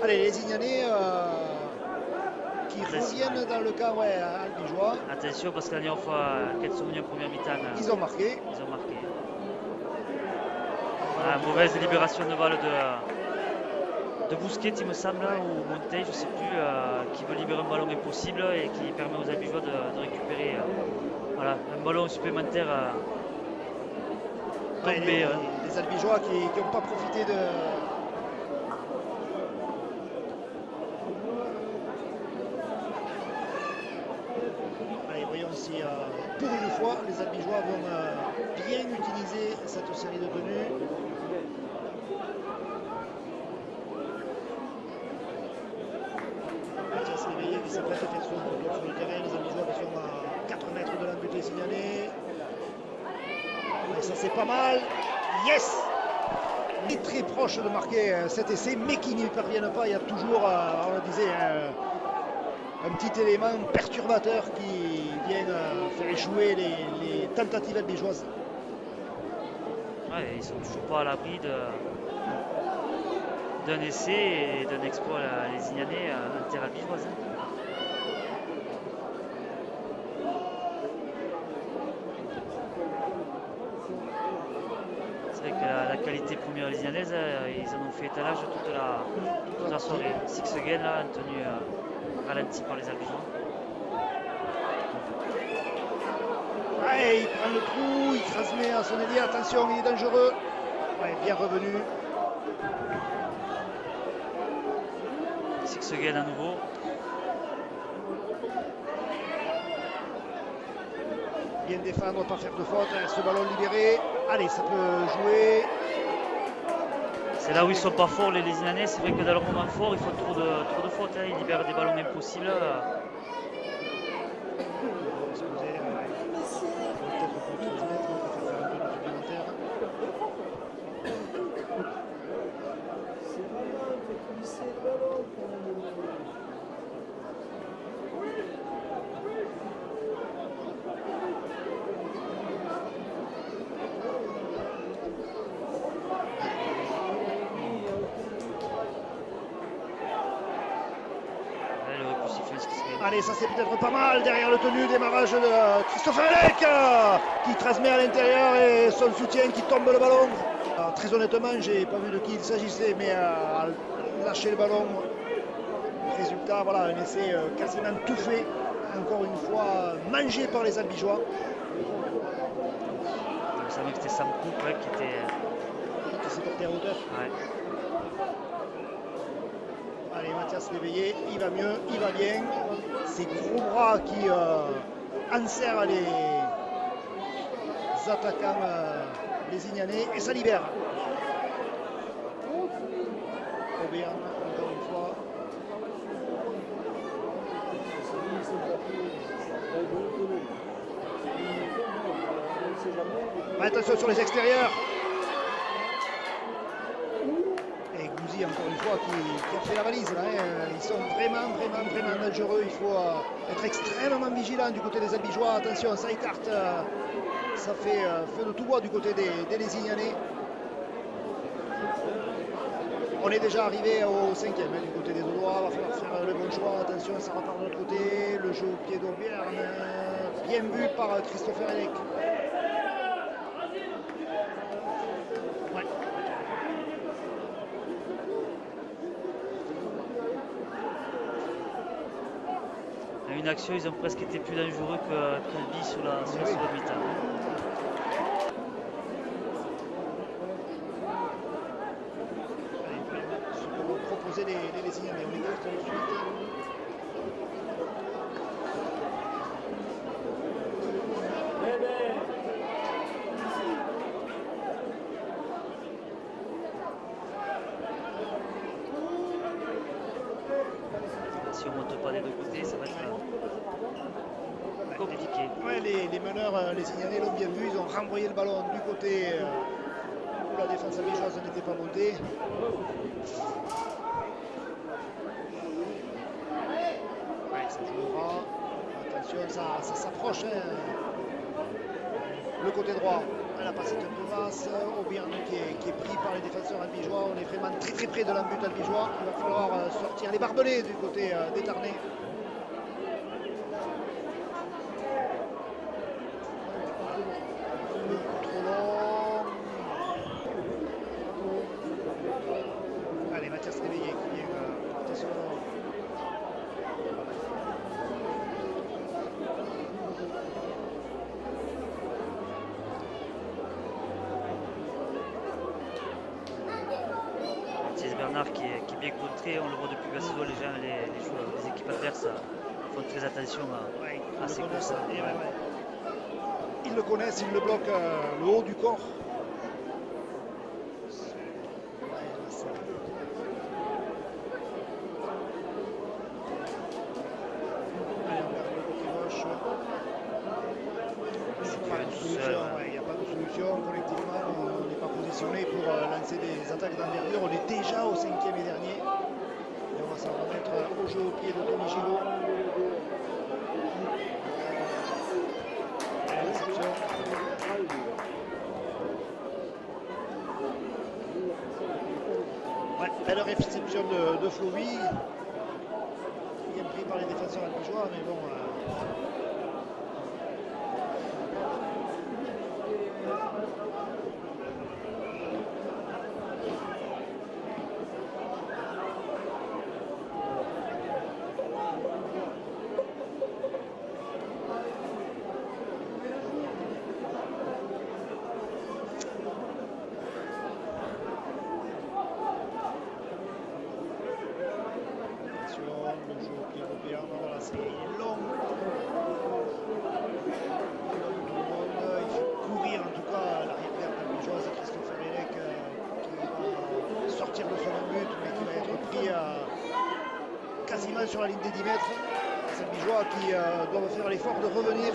Allez, les Ignanais qui reviennent dans le camp albigeois. Attention parce que la dernière fois, Quête Sauvignon en première mi-temps. Ils ont marqué. Voilà, mauvaise libération de balle de Bousquet, il me semble, ou Monteil, je ne sais plus, qui veut libérer un ballon impossible et qui permet aux Albigeois de récupérer voilà, un ballon supplémentaire tombé. Les Albigeois qui n'ont pas profité de. Voyons si pour une fois les Albigeois vont bien utiliser cette série de tenues. Mathias Léveillé qui s'apprête à faire son retour sur le terrain. Les Albigeois qui sont à 4 mètres de l'embut des Signalais. Et ça c'est pas mal. Yes! Il est très proche de marquer cet essai, mais qui n'y parviennent pas. Il y a toujours, on le disait, un petit élément perturbateur qui vient faire échouer les tentatives albigeoises. Ouais, ils ne sont toujours pas à l'abri d'un essai et d'un exploit les Ignanais en terre albigeoise. C'est vrai que la qualité première lésianaise, ils en ont fait étalage toute la soirée. Six Again là, tenu ralenti par les Albigeois. il prend le trou, il transmet à son ailier, attention, il est dangereux. Ouais, bien revenu. Sixgen à nouveau. Bien défendre, pas faire de faute, ce ballon libéré. Allez, ça peut jouer. C'est là où ils sont pas forts les Lézinanais. C'est vrai que dans leur moment fort, ils font trop de fautes. Hein. Ils libèrent des ballons impossibles. Allez, ça c'est peut-être pas mal derrière le tenu, démarrage de Christophe Elec qui transmet à l'intérieur et son soutien qui tombe le ballon. Alors, très honnêtement, j'ai pas vu de qui il s'agissait, mais lâcher le ballon. Résultat, voilà, un essai quasiment tout fait. Encore une fois, mangé par les Albigeois. Vous savez que c'était Sam Cook qui s'est porté à hauteur. Ouais. Allez, Mathias Léveillé, il va mieux, il va bien. Ces gros bras qui enserrent les attaquants lézignanais et ça libère. Auvergne, encore une fois. Attention sur les extérieurs. Et Gouzi encore une fois qui a fait la valise là, hein. Ils sont vraiment dangereux. Il faut être extrêmement vigilant du côté des Albigeois. Attention, ça écarte, ça fait feu de tout bois du côté des Lézignanais. On est déjà arrivé au 5e hein, du côté des Audois. Il va falloir faire le bon choix. Attention, ça repart de l'autre côté. Le jeu au pied d'Auvergne, bien vu par Christopher Elec. Une action, ils ont presque été plus dangereux que Calvi sur la seconde mi-temps. Ce que vont proposer les Lézignanais, on écarte tout de suite. Si on ne monte pas des deux côtés, ça va être compliqué. Ouais, les meneurs lézignanais l'ont bien vu, ils ont renvoyé le ballon du côté où la défense albigeoise n'était pas montée. Ouais, ça jouera. Attention, ça s'approche. Hein. Le côté droit, elle a passé un peu basse. Auvergne qui est pris par les défenseurs albigeois. On est vraiment très près de l'embut albigeois. Il va falloir sortir les barbelés du côté des Tarnais. Trop long. Allez, Mathias Léveillé qui vient porter son ballon. Bernard qui est bien contré, on le voit depuis la saison, les joueurs, les équipes adverses font très attention à ces courses. Ils le connaissent, ils le bloquent le haut du corps. Allez, on regarde le côté gauche. Il n'y a pas de solution. Collectivement, on n'est pas positionné pour lancer des attaques d'envergure. On est déjà au 5e et dernier. Et on va s'en remettre au jeu au pied de Tony Gillot. Réception. Ouais, belle réception de Flovy. Bien pris par les défenseurs albigeois, mais bon. ligne des 10 mètres. Les Albigeois qui doivent faire l'effort de revenir.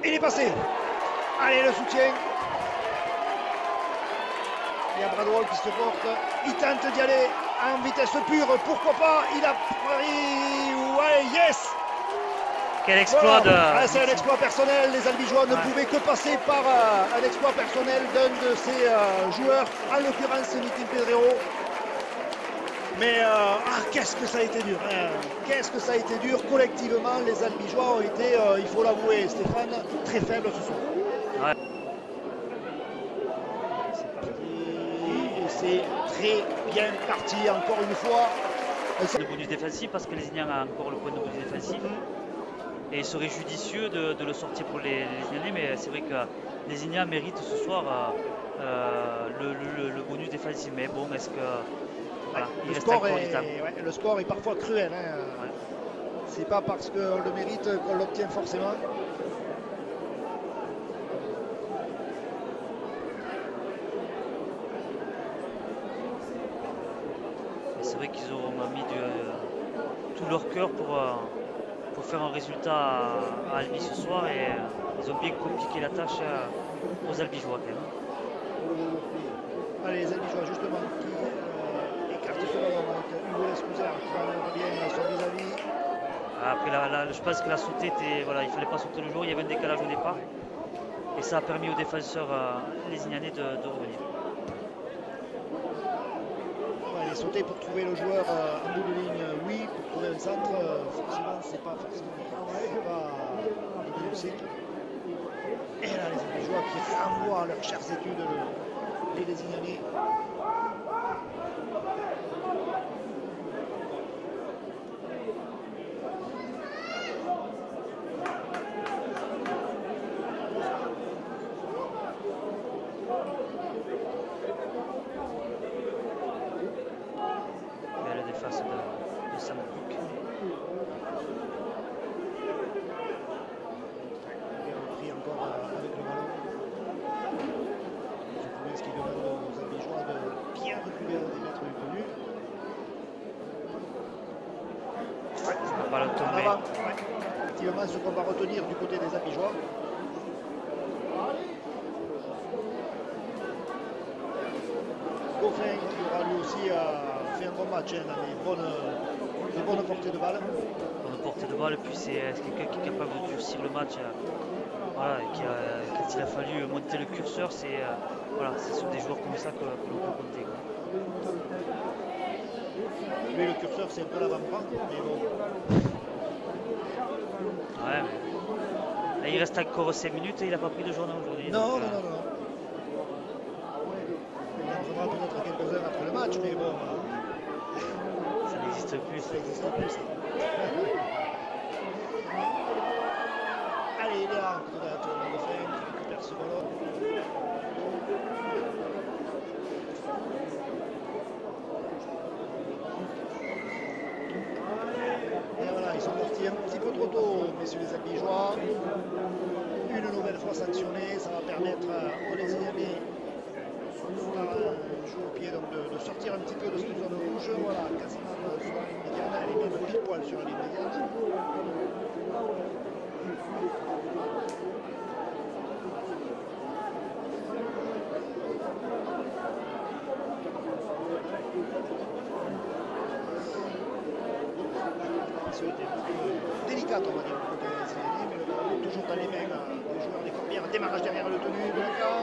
Il est passé. Allez, le soutien. Il y a Bradwell qui se porte. Il tente d'y aller en vitesse pure. Pourquoi pas? Il a pris. Ouais, yes! Quel exploit voilà. C'est un exploit personnel. Les Albigeois ne pouvaient que passer par un exploit personnel d'un de ces joueurs, en l'occurrence Nitin Pedrero. Mais qu'est-ce que ça a été dur, hein. Qu'est-ce que ça a été dur. Collectivement, les Albigeois ont été, il faut l'avouer, Stéphane, très faibles ce soir. Ouais. C'est parti. Et c'est très bien parti, encore une fois. Le bonus défensif, parce que les Léziniens a encore le point de bonus défensif. Et il serait judicieux de le sortir pour les Léziniens, mais c'est vrai que les Léziniens méritent ce soir le bonus défensif. Mais bon, est-ce que... Voilà, le score est parfois cruel. Hein. Ouais. C'est pas parce qu'on le mérite qu'on l'obtient forcément. C'est vrai qu'ils ont mis tout leur cœur pour faire un résultat à Albi ce soir et ils ont bien compliqué la tâche aux Albigeois quand même. Allez, les Albigeois justement qui écartent ce ballon avec Hugo Lescouzer qui va mettre bien son vis-à-vis. Après, je pense que la sautée était, voilà, il ne fallait pas sauter le jour, il y avait un décalage au départ et ça a permis aux défenseurs lézinianais de revenir. Ouais, les sauter pour trouver le joueur en bout de ligne, oui, pour trouver un centre, forcément, c'est pas forcément réussite. Et là, les Albigeois qui renvoient à leurs chères études les Lézinianais. Belle défense de Saint-Luc. Pris encore avec le ballon. Je pense qu'il demande aux Albigeois de bien reculer à des mètres du but. Ouais, ça va pas le tomber. Ouais. Effectivement, ce qu'on va retenir du côté des Albigeois. Goffin qui aura lui aussi fait un bon match, hein, dans des bonnes portées de balle. Bonne portée de balle, puis c'est quelqu'un qui est capable de durcir le match. Voilà, quand il a fallu monter le curseur, voilà, c'est sur des joueurs comme ça que l'on peut compter. Quoi. Lui, le curseur, c'est un peu l'avant-bras, mais bon. Ouais, mais... Là, il reste encore 5 minutes et il n'a pas pris de journée aujourd'hui. Non. Il en faudra peut-être quelques-uns après le match, mais bon. Ça n'existe plus. Ça n'existe plus, ça. Allez, il est là, peut-être, de fin, qui récupère ce ballon. Et voilà, ils sont partis un petit peu trop tôt, messieurs les Albigeois. Une nouvelle fois sanctionné, ça va permettre aux Lézinianais jouer au pied, donc de sortir un petit peu de cette zone rouge. Voilà, quasiment sur la ligne médiane, elle est même pile poil sur la ligne médiane. C'est délicate, on va dire, du côté des Lézinianais, mais le ballon toujours dans les mains des joueurs des Corbières. Démarrage derrière le tenu, Blancan,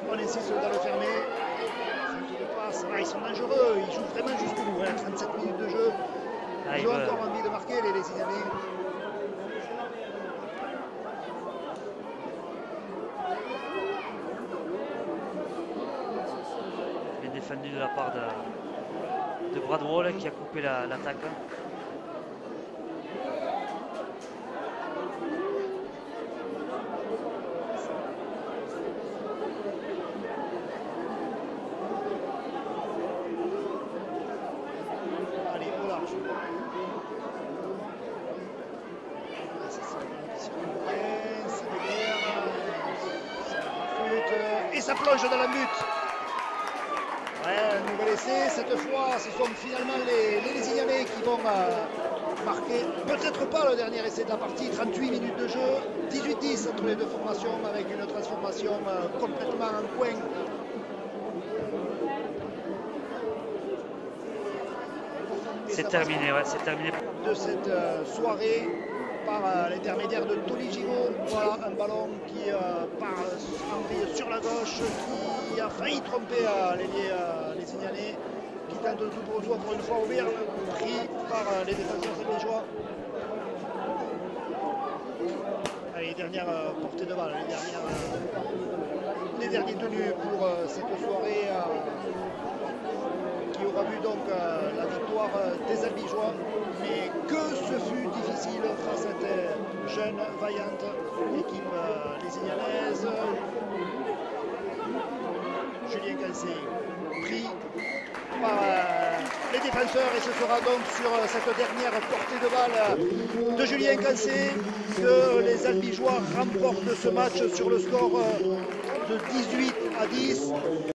on insiste dans le fermé. De passe. Ah, ils sont dangereux, ils jouent vraiment jusqu'au bout. 37 minutes de jeu. Ils ont encore envie de marquer, les Lézinianais. Bien défendu de la part de Bradwell qui a coupé l'attaque. Et ça plonge dans la butte. Ouais, un nouvel essai. Cette fois, ce sont finalement les Lézignanais qui vont marquer. Peut-être pas le dernier essai de la partie. 38 minutes de jeu. 18-10 entre les deux formations avec une transformation complètement en coin. C'est terminé, ouais, c'est terminé. De cette soirée par l'intermédiaire de Tony Giraud. Voilà un ballon qui part sur la gauche, qui a failli tromper les Lézignanais, qui tente tout pour soi pour une fois ouvert, pris par les défenseurs sénégalais. Allez, dernière portée de balle, les derniers tenus pour cette soirée qui aura vu donc la victoire des Albigeois, mais que ce fut difficile face à cette jeune, vaillante équipe lézignanaise. Julien Cancé pris par les défenseurs, et ce sera donc sur cette dernière portée de balle de Julien Cancé que les Albigeois remportent ce match sur le score de 18-10.